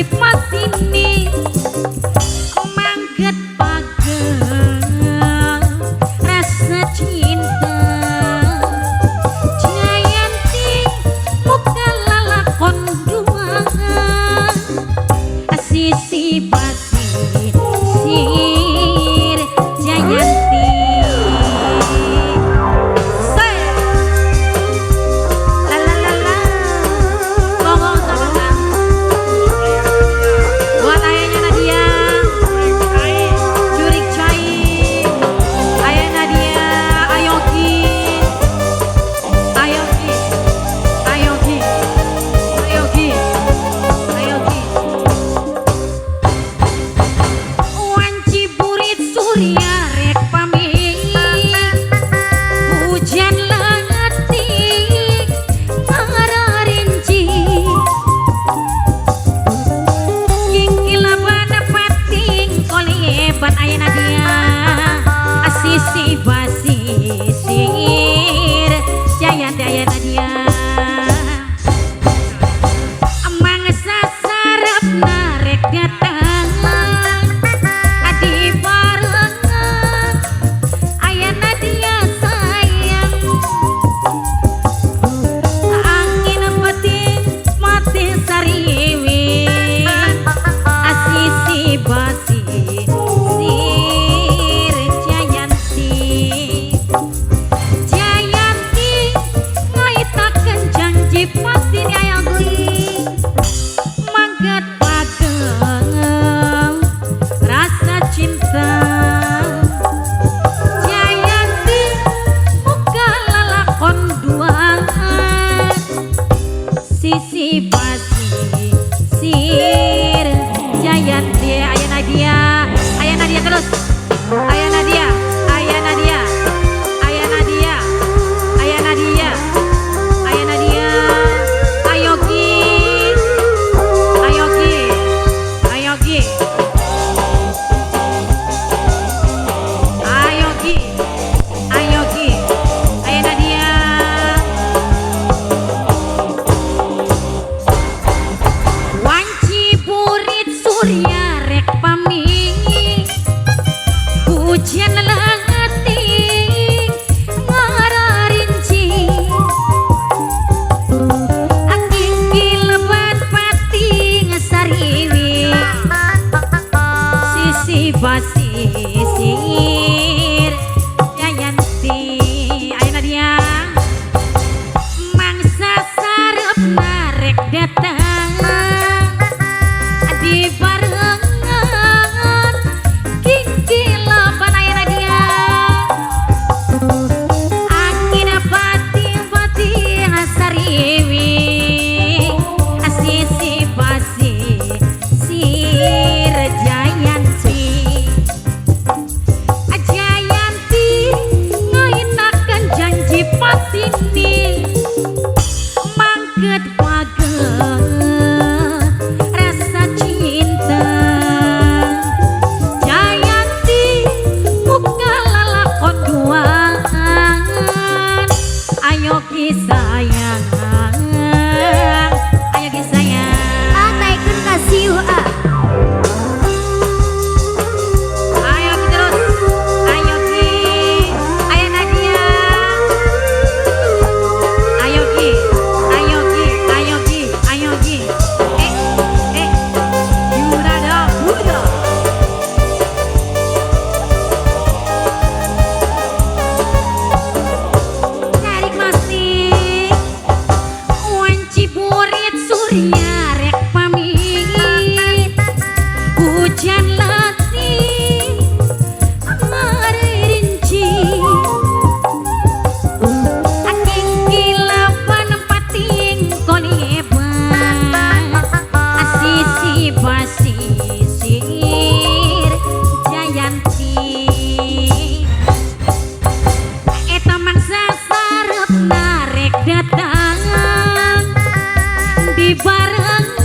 masini mangget pageng rasa cinta Jayanti muka lalakon dua sisi basir Jayanti sisi basisir Jayanti ayana dia amang sasarap narek datang adi barengan ayana dia sayang angin peting mati sariwi sisi basisir pasti ayah gue manggat pageng rasa cinta Jayanti muka lalakon dua sisi basisir Jayanti ayana dia terus ayana dia hujan lati ngararinci angin kilebat pati ngesariwi sisi basisir Jayanti ayana dia mangsa sarep narek datang di barengan pasini mangget pageng rasa cinta Jayanti muka lalakon duaan ayo kisayang ayo kisayang naikkan kasih rek pamit hujan lati ngaririnci angin kilapan pating koleban sisi basisir Jayanti eta mangsa sarep narek datang di bareng